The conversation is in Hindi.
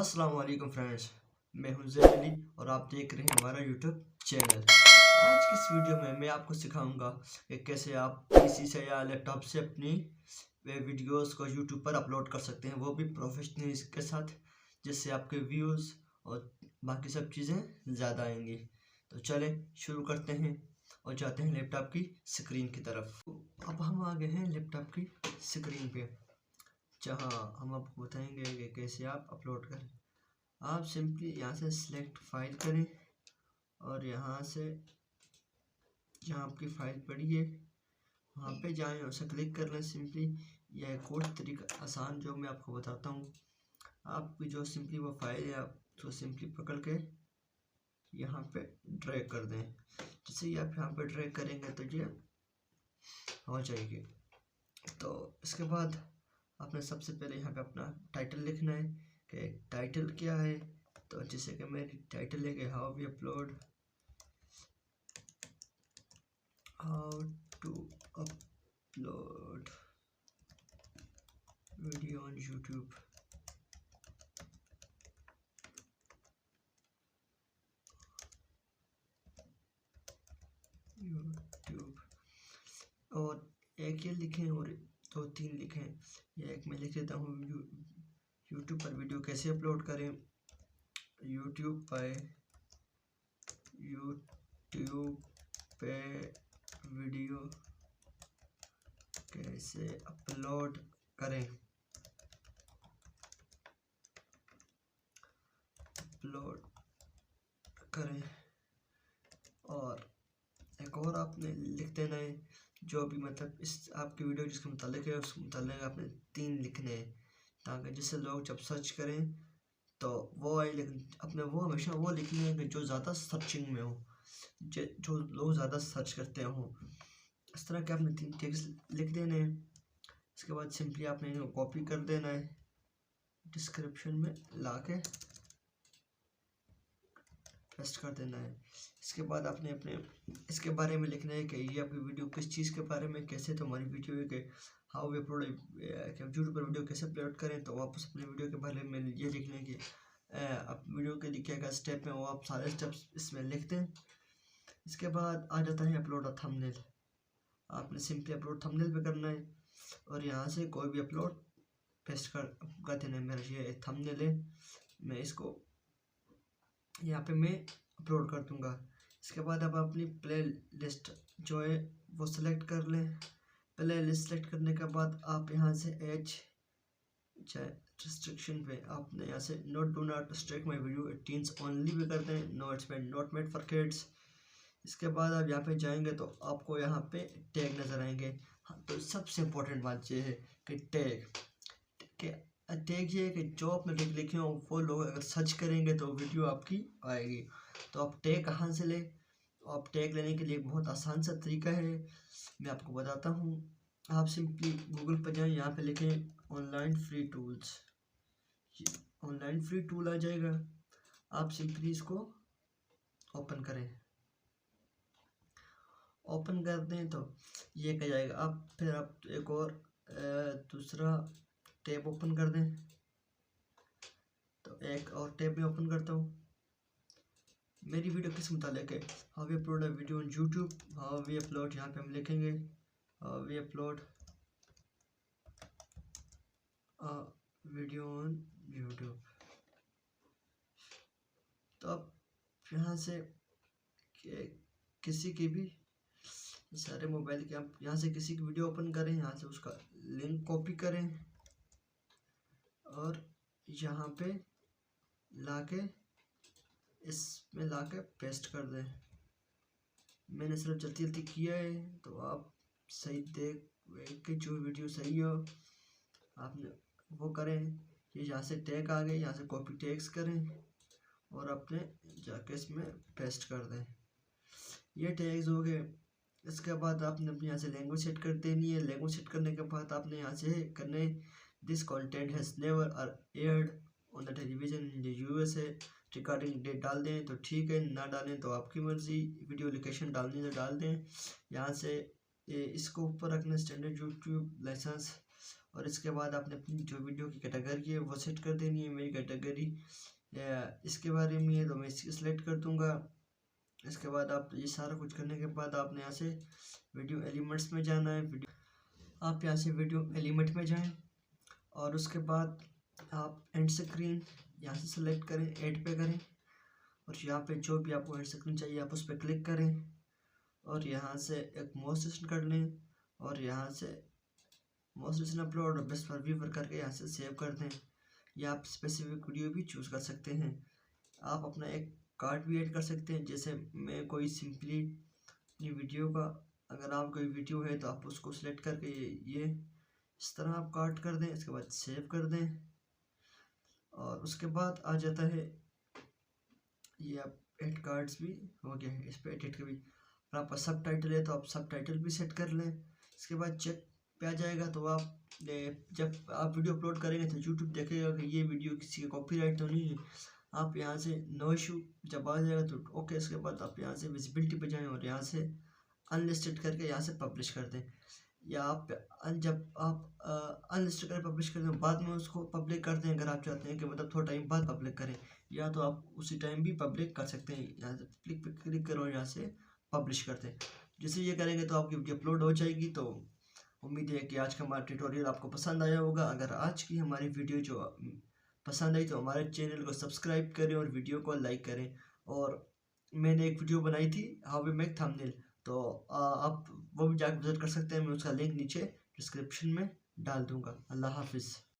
अस्सलाम वालेकुम फ्रेंड्स, मैं हूं ज़ैद अली और आप देख रहे हैं हमारा यूट्यूब चैनल। आज की इस वीडियो में मैं आपको सिखाऊंगा कि कैसे आप पीसी से या लैपटॉप से अपनी वीडियोस को यूट्यूब पर अपलोड कर सकते हैं, वो भी प्रोफेशनल के साथ, जिससे आपके व्यूज़ और बाकी सब चीज़ें ज़्यादा आएंगी। तो चलें शुरू करते हैं और जाते हैं लैपटॉप की स्क्रीन की तरफ। अब हम आ गए हैं लैपटॉप की स्क्रीन पे, जहाँ हम आपको बताएंगे कि कैसे आप अपलोड करें। आप सिंपली यहाँ से सिलेक्ट फाइल करें और यहाँ से जहाँ आपकी फ़ाइल पड़ी है वहाँ पे जाएं और उसे क्लिक कर लें। सिंपली यह एक और तरीका आसान जो मैं आपको बताता हूँ। आपकी जो सिंपली वो फाइल है आप तो सिंपली पकड़ के यहाँ पे ड्रैग कर दें। जैसे ही आप यहाँ पे ड्रैग करेंगे तो ये हो जाएगी। तो इसके बाद आपने सबसे पहले यहाँ पे अपना टाइटल लिखना है कि टाइटल क्या है। तो जैसे कि मेरी टाइटल है कि how to upload video on YouTube. और एक ये लिखें और दो तीन लिखें। ये एक मैं लिख देता हूँ, यूट्यूब पर वीडियो कैसे अपलोड करें। यूट्यूब पे वीडियो कैसे अपलोड करें। और एक और आपने लिख देना है जो भी मतलब इस आपकी वीडियो जिसके मुतालिक है उसके मुतालिक आपने 3 लिखने हैं, ताकि जिससे लोग जब सर्च करें तो वो आए। लेकिन अपने वो हमेशा वो लिखने हैं कि जो ज़्यादा सर्चिंग में हो, जो लोग ज़्यादा सर्च करते हों। इस तरह के आपने 3 टेक्स्ट लिख देने हैं। इसके बाद सिंपली आपने इनको कॉपी कर देना है, डिस्क्रिप्शन में ला के पेस्ट कर देना है। इसके बाद आपने अपने इसके बारे में लिखना है कि ये आपकी वीडियो किस चीज़ के बारे में, कैसे तो हमारी वीडियो है कि हाउ वी अपलोड यूट्यूब पर वीडियो कैसे अपलोड करें। तो वापस अपनी वीडियो के बारे में ये लिखना है कि आप वीडियो के लिए क्या क्या स्टेप हैं वो आप सारे स्टेप्स इसमें लिख दें। इसके बाद आ जाता है अपलोड अ थंबनेल। आपने सिंपली अपलोड थंबनेल पे करना है और यहाँ से कोई भी अपलोड पेस्ट कर देना है। मेरा ये थंबनेल है, मैं इसको यहाँ पे मैं अपलोड कर दूंगा। इसके बाद अब अपनी प्ले लिस्ट जो है वो सिलेक्ट कर लें। प्ले लिस्ट सेलेक्ट करने के बाद आप यहाँ से एज रिस्ट्रिक्शन पे आपने यहाँ से do not restrict my video teens only भी कर दें, नॉट मेड फॉर किड्स। इसके बाद आप यहाँ पे जाएंगे तो आपको यहाँ पे टैग नज़र आएंगे। हाँ, तो सबसे इम्पोर्टेंट बात ये है कि टैग ये है कि जो आपने टैग लिखे हो वो लोग अगर सर्च करेंगे तो वीडियो आपकी आएगी। तो आप टैग कहाँ से लें? आप टैग लेने के लिए बहुत आसान सा तरीका है, मैं आपको बताता हूँ। आप सिंपली गूगल पर जाएं, यहाँ पे लिखें online free tools. Online free tool आ जाएगा। आप सिंपली इसको ओपन करें। ओपन कर दें तो ये क्या जाएगा। आप फिर आप एक और दूसरा टैब ओपन कर दें। तो एक और टैब में ओपन करता हूँ। मेरी वीडियो किस मुतालिक है, how we upload a video on YouTube, how we upload, यहाँ पे हम लिखेंगे how we upload a video on YouTube. तो आप यहाँ से किसी की भी सारे मोबाइल के आप यहाँ से किसी की वीडियो ओपन करें, यहाँ से उसका लिंक कॉपी करें और यहाँ पे लाके इसमें लाके पेस्ट कर दें। मैंने सिर्फ जल्दी जल्दी किया है, तो आप सही देख के जो वीडियो सही हो आपने वो करें। ये यहाँ से टैग आ गए, यहाँ से कॉपी टैग्स करें और अपने जाके इसमें पेस्ट कर दें। ये टैग्स हो गए। इसके बाद आपने अपने यहाँ से लैंग्वेज सेट कर देनी है। लैंग्वेज सेट करने के बाद आपने यहाँ से करने this content has never aired on the television in the USA। Recording date डाल दें तो ठीक है, ना डालें तो आपकी मर्ज़ी। वीडियो लोकेशन डालनी तो डाल दें। यहाँ से इसको ऊपर रखना स्टैंडर्ड यूट्यूब लाइसेंस और इसके बाद आपने अपनी जो वीडियो की कैटेगरी है वो सेट कर देनी है। मेरी कैटेगरी इसके बारे में है तो मैं इसकी सेलेक्ट कर दूँगा। इसके बाद आप ये सारा कुछ करने के बाद आपने यहाँ से वीडियो एलिमेंट्स में जाना है। आप यहाँ से वीडियो एलिमेंट में जाएं और उसके बाद आप एंड स्क्रीन यहाँ से सेलेक्ट करें, ऐड पे करें और यहाँ पे जो भी आपको एंड स्क्रीन चाहिए आप उस पर क्लिक करें और यहाँ से एक मोस्ट रिसेंट कर लें और यहाँ से मोस्ट रिसेंट अपलोड और बेस्ट फॉर व्यूअर करके यहाँ से सेव कर दें। या आप स्पेसिफिक वीडियो भी चूज़ कर सकते हैं। आप अपना एक कार्ड भी ऐड कर सकते हैं। जैसे मैं कोई सिंपली अपनी वीडियो का, अगर आप कोई वीडियो है तो आप उसको सिलेक्ट करके ये इस तरह आप कार्ड कर दें। इसके बाद सेव कर दें और उसके बाद आ जाता है ये आप एड कार्ड्स भी हो गया है। इस पर एडिट का भी, अगर आपका सब टाइटल है तो आप सब टाइटल भी सेट कर लें। इसके बाद चेक पे आ जाएगा तो आप जब आप वीडियो अपलोड करेंगे तो यूट्यूब देखेगा कि ये वीडियो किसी का कॉपीराइट तो नहीं है। आप यहाँ से नो इशू जब आ जाएगा तो ओके। इसके बाद आप यहाँ से विजिबिलिटी पे जाएं और यहाँ से अनलिस्टेड करके यहाँ से पब्लिश कर दें। या आप जब आप अनलिस्टेड करके पब्लिश कर दें बाद में उसको पब्लिक कर दें अगर आप चाहते हैं कि मतलब थोड़ा टाइम बाद पब्लिक करें, या तो आप उसी टाइम भी पब्लिक कर सकते हैं। यहाँ से क्लिक करो, यहाँ से पब्लिश कर दें। जैसे ये करेंगे तो आपकी वीडियो अपलोड हो जाएगी। तो उम्मीद है कि आज का हमारा ट्यूटोरियल आपको पसंद आया होगा। अगर आज की हमारी वीडियो जो पसंद आई तो हमारे चैनल को सब्सक्राइब करें और वीडियो को लाइक करें। और मैंने एक वीडियो बनाई थी हाउ वी मेक थंबनेल, तो आप वो भी जाकर विजिट कर सकते हैं। मैं उसका लिंक नीचे डिस्क्रिप्शन में डाल दूँगा। अल्लाह हाफिज़।